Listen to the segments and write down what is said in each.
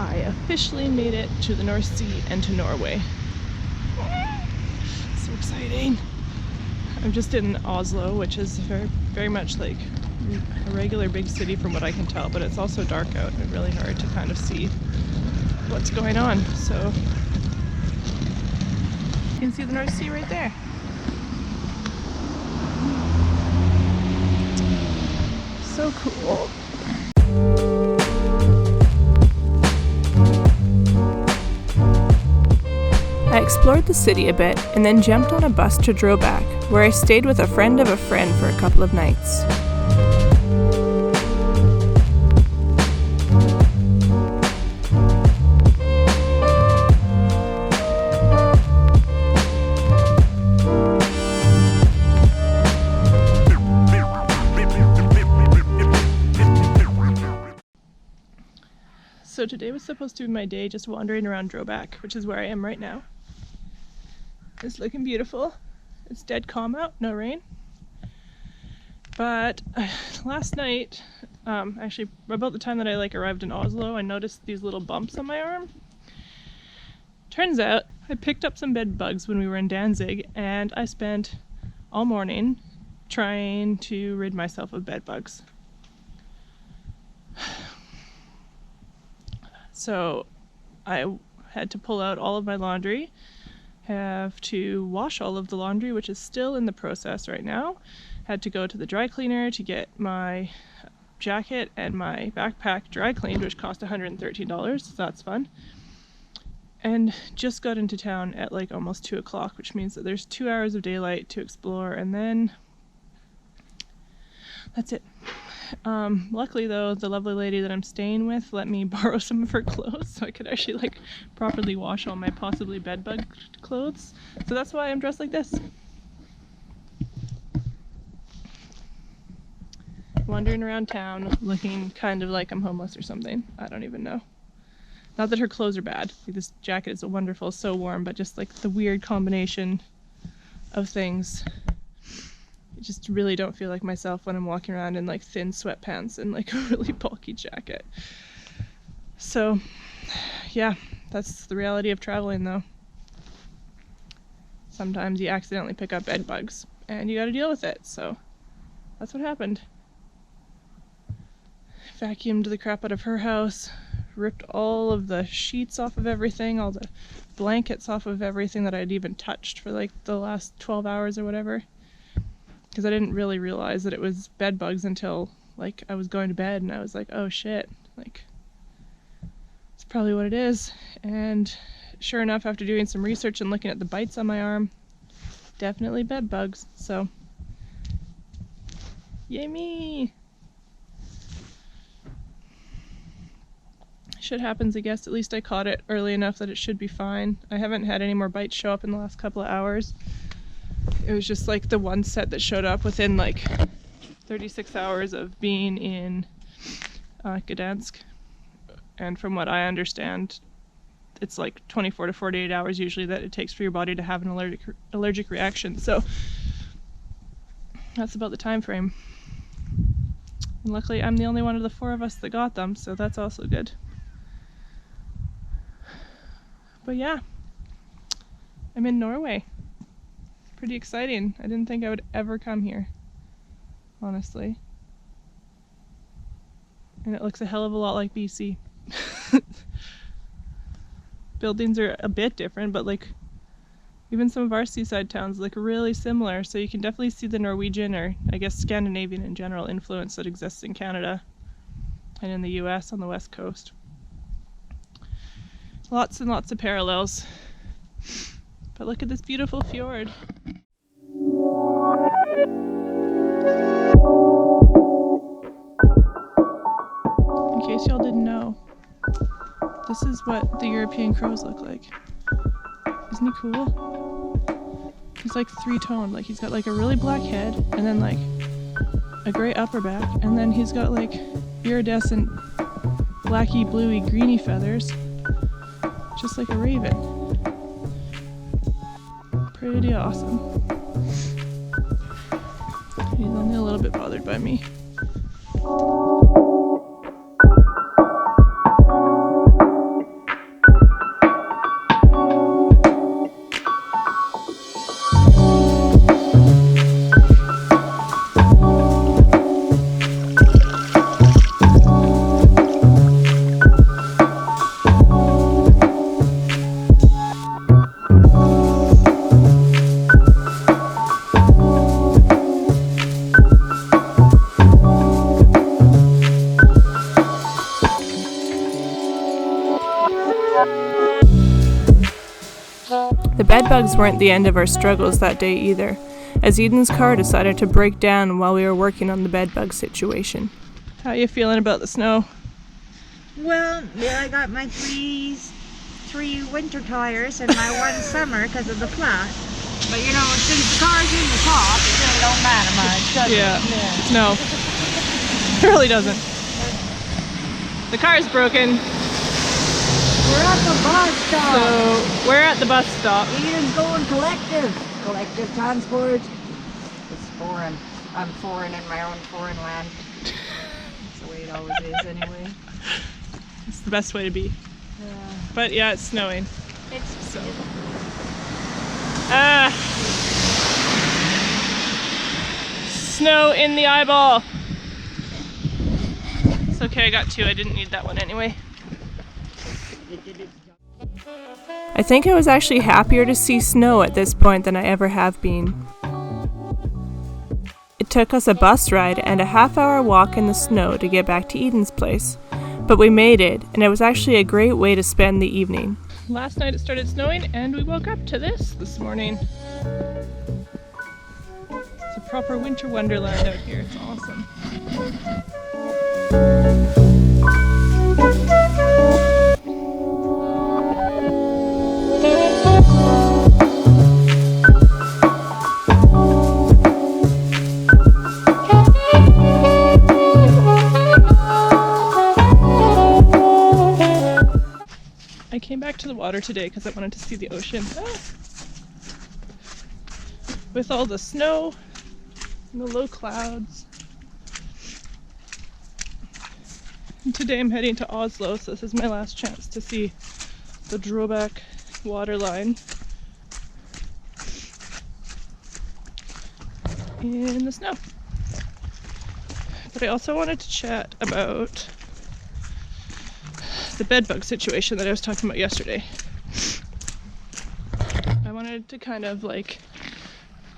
I officially made it to the North Sea and to Norway. So exciting. I'm just in Oslo, which is very much like a regular big city from what I can tell, but it's also dark out and really hard to kind of see what's going on. So you can see the North Sea right there. So cool. I explored the city a bit and then jumped on a bus to Drobak, where I stayed with a friend of a friend for a couple of nights. So today was supposed to be my day just wandering around Drobak, which is where I am right now. It's looking beautiful. It's dead calm out, no rain. But last night, actually about the time that I arrived in Oslo, I noticed these little bumps on my arm. Turns out I picked up some bed bugs when we were in Danzig, and I spent all morning trying to rid myself of bed bugs. So I had to pull out all of my laundry, have to wash all of the laundry, which is still in the process right now. Had to go to the dry cleaner to get my jacket and my backpack dry cleaned, which cost $113, so that's fun. And just got into town at almost 2 o'clock, which means that there's 2 hours of daylight to explore, and then that's it. Luckily though, the lovely lady that I'm staying with let me borrow some of her clothes so I could actually properly wash all my possibly bedbug clothes. So that's why I'm dressed like this. Wandering around town looking kind of like I'm homeless or something. I don't even know. Not that her clothes are bad. This jacket is wonderful, so warm, but just the weird combination of things. I just really don't feel like myself when I'm walking around in thin sweatpants and a really bulky jacket. So yeah, that's the reality of traveling though. Sometimes you accidentally pick up bed bugs and you gotta deal with it, so that's what happened. Vacuumed the crap out of her house, ripped all of the sheets off of everything, all the blankets off of everything that I'd even touched for the last 12 hours or whatever. Because I didn't really realize that it was bed bugs until I was going to bed and I was like, oh shit, it's probably what it is. And sure enough, after doing some research and looking at the bites on my arm, definitely bed bugs. So yay me! Shit happens, I guess. At least I caught it early enough that it should be fine. I haven't had any more bites show up in the last couple of hours. It was just the one set that showed up within 36 hours of being in Gdansk. And from what I understand, it's 24 to 48 hours usually that it takes for your body to have an allergic reaction. So that's about the time frame. And luckily I'm the only one of the 4 of us that got them, so that's also good. But yeah, I'm in Norway. Pretty exciting. I didn't think I would ever come here, honestly. And it looks a hell of a lot like BC. Buildings are a bit different, but even some of our seaside towns look really similar, so you can definitely see the Norwegian, or I guess Scandinavian in general, influence that exists in Canada and in the US on the west coast. Lots and lots of parallels. But look at this beautiful fjord. In case y'all didn't know, this is what the European crows look like. Isn't he cool? He's 3-toned. He's got a really black head, and then a gray upper back, and then he's got iridescent blacky, bluey, greeny feathers, just like a raven. Pretty awesome. He's only a little bit bothered by me. The bed bugs weren't the end of our struggles that day either, as Idunn's car decided to break down while we were working on the bed bug situation. How are you feeling about the snow? Well, I got my three winter tires and my one summer because of the flat. But you know, since the car's in the top, it really don't matter much, does it? No. It really doesn't. The car's broken. We're at the bus stop. So, we're at the bus stop. Ian's going collective transport. It's foreign. I'm foreign in my own foreign land. That's the way it always is anyway. It's the best way to be. Yeah. But yeah, it's snowing. It's so. Snow in the eyeball. It's okay, I got two. I didn't need that one anyway. I think I was actually happier to see snow at this point than I ever have been. It took us a bus ride and a half-hour walk in the snow to get back to Idunn's place, but we made it, and it was actually a great way to spend the evening. Last night it started snowing, and we woke up to this morning. It's a proper winter wonderland out here. It's awesome. I came back to the water today because I wanted to see the ocean. With all the snow and the low clouds. And today I'm heading to Oslo, so this is my last chance to see the Drobak waterline in the snow. But I also wanted to chat about the bedbug situation that I was talking about yesterday. I wanted to kind of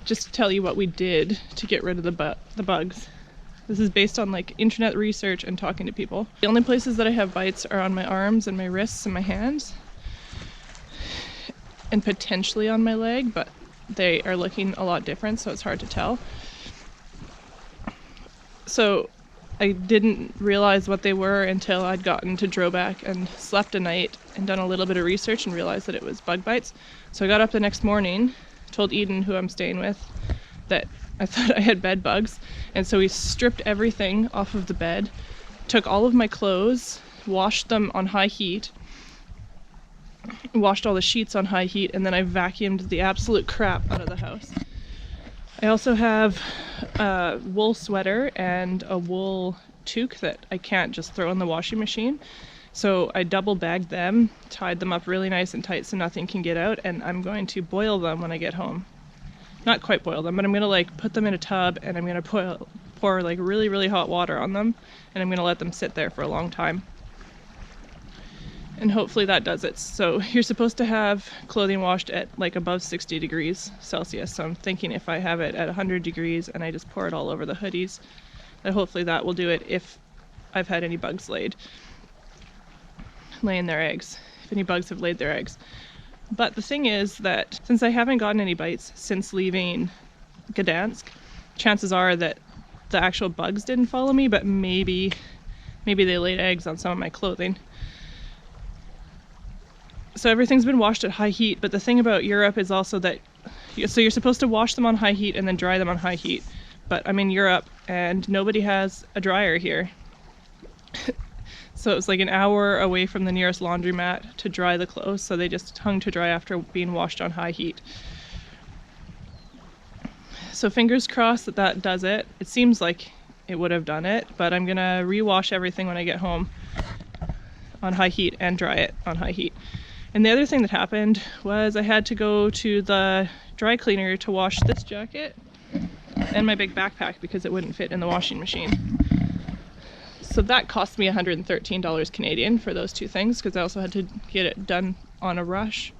just tell you what we did to get rid of the bugs. This is based on internet research and talking to people. The only places that I have bites are on my arms and my wrists and my hands, and potentially on my leg, but they are looking a lot different, so it's hard to tell. So I didn't realize what they were until I'd gotten to Drobak and slept a night and done a little bit of research and realized that it was bug bites. So I got up the next morning, told Idunn, who I'm staying with, that I thought I had bed bugs, and so we stripped everything off of the bed, took all of my clothes, washed them on high heat, washed all the sheets on high heat, and then I vacuumed the absolute crap out of the house. I also have a wool sweater and a wool toque that I can't just throw in the washing machine. So I double bagged them, tied them up really nice and tight so nothing can get out, and I'm going to boil them when I get home. Not quite boil them, but I'm going to put them in a tub and I'm going to pour really, really hot water on them, and I'm going to let them sit there for a long time. And hopefully that does it. So you're supposed to have clothing washed at above 60 degrees Celsius. So I'm thinking if I have it at 100 degrees and I just pour it all over the hoodies, that hopefully that will do it if I've had any bugs laying their eggs, if any bugs have laid their eggs. But the thing is that since I haven't gotten any bites since leaving Gdansk, chances are that the actual bugs didn't follow me, but maybe they laid eggs on some of my clothing. So everything's been washed at high heat, but the thing about Europe is also that you're supposed to wash them on high heat and then dry them on high heat. But I'm in Europe and nobody has a dryer here. So it was an hour away from the nearest laundromat to dry the clothes, so they just hung to dry after being washed on high heat. So fingers crossed that does it. It seems like it would have done it, but I'm gonna rewash everything when I get home on high heat and dry it on high heat. And the other thing that happened was I had to go to the dry cleaner to wash this jacket and my big backpack because it wouldn't fit in the washing machine. So that cost me $113 Canadian for those two things, because I also had to get it done on a rush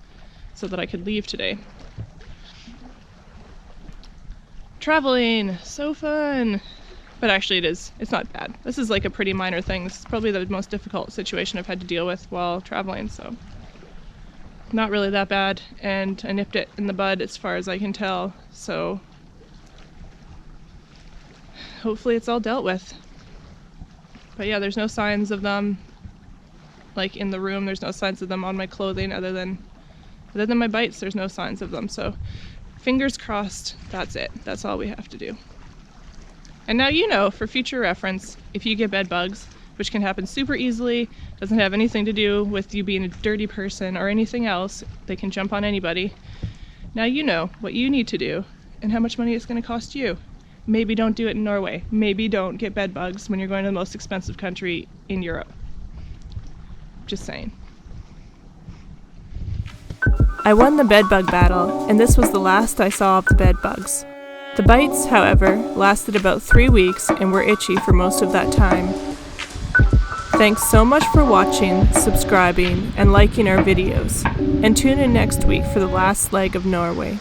so that I could leave today. Traveling, so fun. But actually it's not bad. This is a pretty minor thing. This is probably the most difficult situation I've had to deal with while traveling, so not really that bad, and I nipped it in the bud as far as I can tell, so hopefully it's all dealt with. But yeah, there's no signs of them like in the room. There's no signs of them on my clothing other than my bites. There's no signs of them, so fingers crossed. That's it. That's all we have to do. And now you know, for future reference, if you get bed bugs, which can happen super easily, doesn't have anything to do with you being a dirty person or anything else, they can jump on anybody. Now you know what you need to do and how much money it's going to cost you. Maybe don't do it in Norway. Maybe don't get bed bugs when you're going to the most expensive country in Europe. Just saying. I won the bed bug battle, and this was the last I saw of the bed bugs. The bites, however, lasted about 3 weeks and were itchy for most of that time. Thanks so much for watching, subscribing, and liking our videos, and tune in next week for the last leg of Norway.